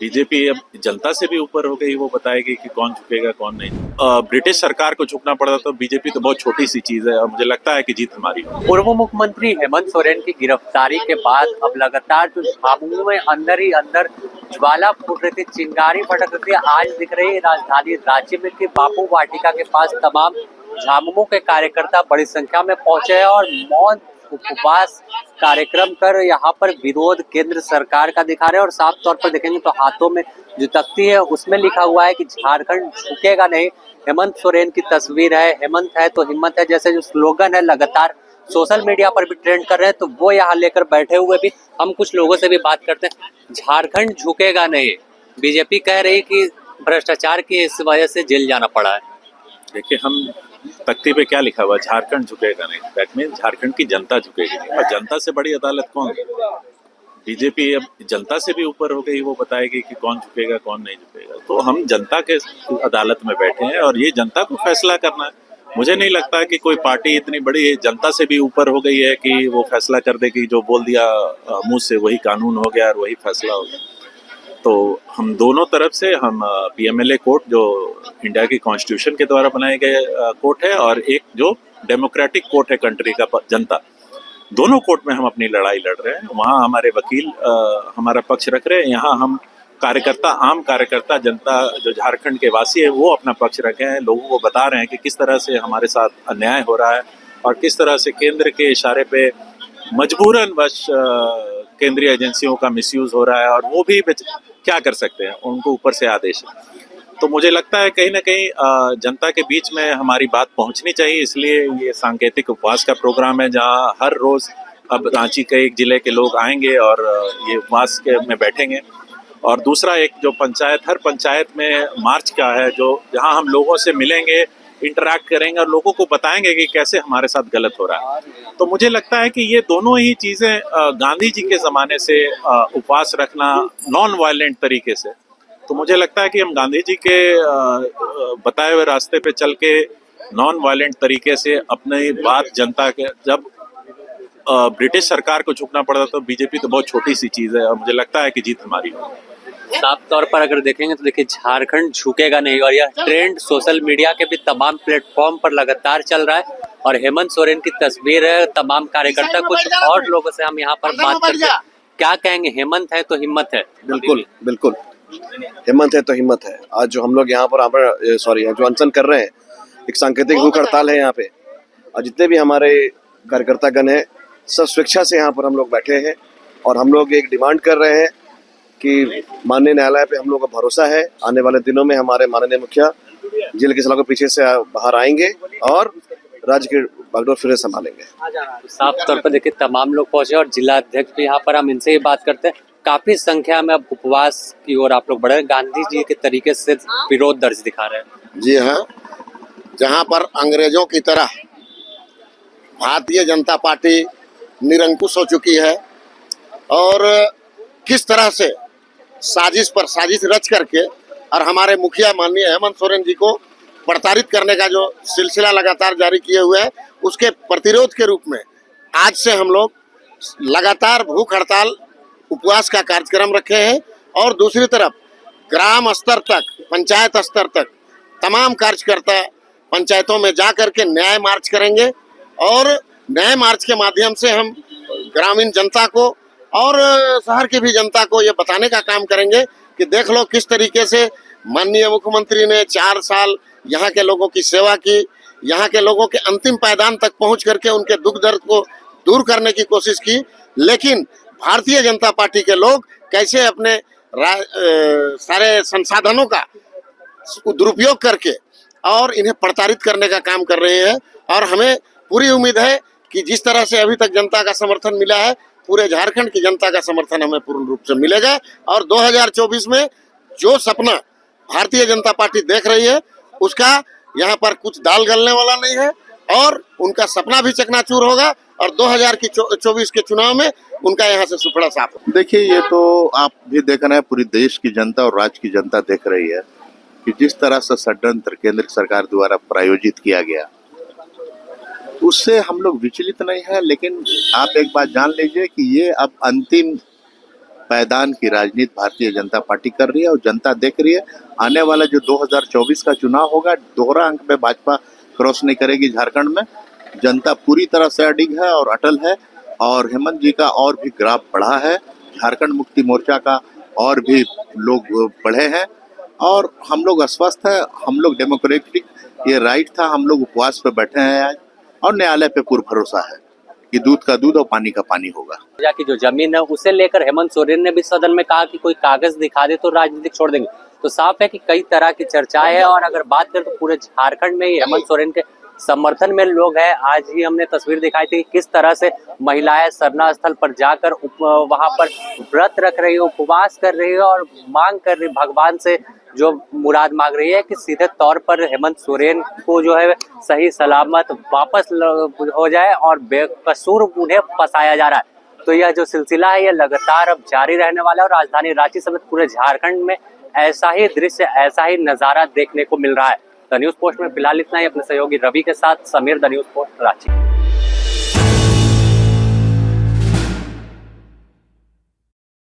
BJP अब जनता से भी ऊपर हो गई, वो बताएगी कि कौन झुकेगा कौन नहीं। ब्रिटिश सरकार को झुकना पड़ा तो बीजेपी तो बहुत छोटी सी चीज है और मुझे लगता है कि जीत हमारी होगी। पूर्व मुख्यमंत्री हेमंत सोरेन की गिरफ्तारी के बाद अब लगातार जो झामुमो में अंदर ही अंदर ज्वाला फूट रही थी, चिंगारी भड़क रही थी। आज दिख रही है राजधानी रांची में कि बापू वाटिका के पास तमाम झामुमो के कार्यकर्ता बड़ी संख्या में पहुंचे हैं और मौन उपवास कार्यक्रम कर यहाँ पर विरोध केंद्र सरकार का दिखा रहे हैं। और साफ तौर पर देखेंगे तो हाथों में जो तख्ती है उसमें लिखा हुआ है कि झारखंड झुकेगा नहीं। हेमंत सोरेन की तस्वीर है, हेमंत है तो हिम्मत है जैसे जो स्लोगन है लगातार सोशल मीडिया पर भी ट्रेंड कर रहे हैं, तो वो यहाँ लेकर बैठे हुए भी। हम कुछ लोगों से भी बात करते हैं। झारखंड झुकेगा नहीं, बीजेपी कह रही कि भ्रष्टाचार की इस वजह से जेल जाना पड़ा है। देखिए, हम तख्ती पे क्या लिखा हुआ, झारखंड झुकेगा नहीं, दैट मीन झारखंड की जनता झुकेगी नहीं। और जनता से बड़ी अदालत कौन है? बीजेपी अब जनता से भी ऊपर हो गई, वो बताएगी कि कौन झुकेगा कौन नहीं झुकेगा। तो हम जनता के अदालत में बैठे हैं और ये जनता को फैसला करना है। मुझे नहीं लगता कि कोई पार्टी इतनी बड़ी है, जनता से भी ऊपर हो गई है कि वो फैसला कर देगी, जो बोल दिया मुंह से वही कानून हो गया और वही फैसला हो गया। तो हम दोनों तरफ से, हम पीएमएलए कोर्ट जो इंडिया की कॉन्स्टिट्यूशन के द्वारा बनाए गए कोर्ट है, और एक जो डेमोक्रेटिक कोर्ट है कंट्री का, जनता, दोनों कोर्ट में हम अपनी लड़ाई लड़ रहे हैं। वहाँ हमारे वकील हमारा पक्ष रख रहे हैं, यहाँ हम कार्यकर्ता, आम कार्यकर्ता, जनता जो झारखंड के वासी है वो अपना पक्ष रखे हैं। लोगों को बता रहे हैं कि किस तरह से हमारे साथ अन्याय हो रहा है और किस तरह से केंद्र के इशारे पे मजबूरन वश केंद्रीय एजेंसियों का मिसयूज हो रहा है, और वो भी क्या कर सकते हैं, उनको ऊपर से आदेश है। तो मुझे लगता है कहीं ना कहीं जनता के बीच में हमारी बात पहुंचनी चाहिए, इसलिए ये सांकेतिक उपवास का प्रोग्राम है, जहां हर रोज अब रांची के एक जिले के लोग आएंगे और ये उपवास के में बैठेंगे। और दूसरा एक जो पंचायत, हर पंचायत में मार्च का है, जो जहां हम लोगों से मिलेंगे, इंटरैक्ट करेंगे और लोगों को बताएंगे कि कैसे हमारे साथ गलत हो रहा है। तो मुझे लगता है कि ये दोनों ही चीज़ें गांधी जी के ज़माने से उपवास रखना नॉन वायलेंट तरीके से, तो मुझे लगता है कि हम गांधी जी के बताए हुए रास्ते पे चल के नॉन वायलेंट तरीके से अपनी बात जनता के, जब ब्रिटिश सरकार को झुकना पड़ा तो बीजेपी तो बहुत छोटी सी चीज़ है और मुझे लगता है कि जीत हमारी होगी। साफ तौर पर अगर देखेंगे तो देखिए झारखंड झुकेगा नहीं, और यह ट्रेंड सोशल मीडिया के भी तमाम प्लेटफॉर्म पर लगातार चल रहा है। और हेमंत सोरेन की तस्वीर है, तमाम कार्यकर्ता, कुछ और लोगों से हम यहाँ पर बात करते हैं। क्या कहेंगे, हेमंत है तो हिम्मत है? बिल्कुल बिल्कुल, हिम्मत है तो हिम्मत है। आज जो हम लोग यहाँ पर जो अनशन कर रहे हैं, एक सांकेतिक भूख हड़ताल है यहाँ पे, और जितने भी हमारे कार्यकर्तागण हैं सब स्वेच्छा से यहाँ पर हम लोग बैठे हैं। और हम लोग एक डिमांड कर रहे हैं कि माननीय न्यायालय पे हम लोग का भरोसा है, आने वाले दिनों में हमारे माननीय मुखिया जेल के सलाखों के पीछे से बाहर आएंगे और राज्य की बागडोर फिर संभालेंगे। साफ तौर पर देखिए तमाम लोग पहुंचे और जिला अध्यक्ष भी यहाँ पर, हम इनसे ही बात करते हैं। काफी संख्या में अब उपवास की ओर आप लोग बढ़े, गांधी जी के तरीके से विरोध दर्ज दिखा रहे हैं। जी हाँ, जहाँ पर अंग्रेजों की तरह भारतीय जनता पार्टी निरंकुश हो चुकी है और किस तरह से साजिश पर साजिश रच करके और हमारे मुखिया माननीय हेमंत सोरेन जी को प्रताड़ित करने का जो सिलसिला लगातार जारी किए हुए है, उसके प्रतिरोध के रूप में आज से हम लोग लगातार भूख हड़ताल उपवास का कार्यक्रम रखे हैं। और दूसरी तरफ ग्राम स्तर तक, पंचायत स्तर तक तमाम कार्यकर्ता पंचायतों में जा करके न्याय मार्च करेंगे और न्याय मार्च के माध्यम से हम ग्रामीण जनता को और शहर की भी जनता को ये बताने का काम करेंगे कि देख लो किस तरीके से माननीय मुख्यमंत्री ने 4 साल यहाँ के लोगों की सेवा की, यहाँ के लोगों के अंतिम पायदान तक पहुँच करके उनके दुख दर्द को दूर करने की कोशिश की। लेकिन भारतीय जनता पार्टी के लोग कैसे अपने सारे संसाधनों का दुरुपयोग करके और इन्हें प्रताड़ित करने का काम कर रहे हैं। और हमें पूरी उम्मीद है कि जिस तरह से अभी तक जनता का समर्थन मिला है, पूरे झारखंड की जनता का समर्थन हमें पूर्ण रूप से मिलेगा। और 2024 में जो सपना भारतीय जनता पार्टी देख रही है, उसका यहाँ पर कुछ दाल गलने वाला नहीं है और उनका सपना भी चकनाचूर होगा और 2024 के चुनाव में उनका यहाँ से सुपड़ा साफ होगा। देखिए, ये तो आप भी देख रहे हैं, पूरी देश की जनता और राज्य की जनता देख रही है कि जिस तरह से षड्यंत्र केंद्र सरकार द्वारा प्रायोजित किया गया, उससे हम लोग विचलित नहीं है। लेकिन आप एक बात जान लीजिए कि ये अब अंतिम पायदान की राजनीति भारतीय जनता पार्टी कर रही है और जनता देख रही है। आने वाला जो 2024 का चुनाव होगा, दोहरा अंक में भाजपा क्रॉस नहीं करेगी झारखंड में। जनता पूरी तरह से अडिग है और अटल है और हेमंत जी का और भी ग्राफ बढ़ा है। झारखंड मुक्ति मोर्चा का और भी लोग बढ़े हैं और हम लोग अस्वस्थ हैं। हम लोग डेमोक्रेटिक ये राइट था, हम लोग उपवास पे बैठे हैं आज और न्यायालय पे पूर्ण भरोसा है कि दूध का दूध और पानी का पानी होगा। की जो जमीन है उसे लेकर हेमंत सोरेन ने भी सदन में कहा कि कोई कागज दिखा दे तो राजनीतिक छोड़ देंगे। तो साफ है कि कई तरह की चर्चाएं है और अगर बात करें तो पूरे झारखंड में ही हेमंत सोरेन के समर्थन में लोग हैं। आज ही हमने तस्वीर दिखाई थी कि किस तरह से महिलाएं सरना स्थल पर जाकर वहां पर व्रत रख रही है, उपवास कर रही है और मांग कर रही भगवान से जो मुराद मांग रही है कि सीधे तौर पर हेमंत सोरेन को जो है सही सलामत वापस हो जाए और बेकसूर उन्हें फंसाया जा रहा है। तो यह जो सिलसिला है यह लगातार अब जारी रहने वाला है और राजधानी रांची समेत पूरे झारखंड में ऐसा ही दृश्य, ऐसा ही नजारा देखने को मिल रहा है। द न्यूज़ पोस्ट में फिलहाल इतना ही। अपने सहयोगी रवि के साथ Sameer, the news post Ranchi.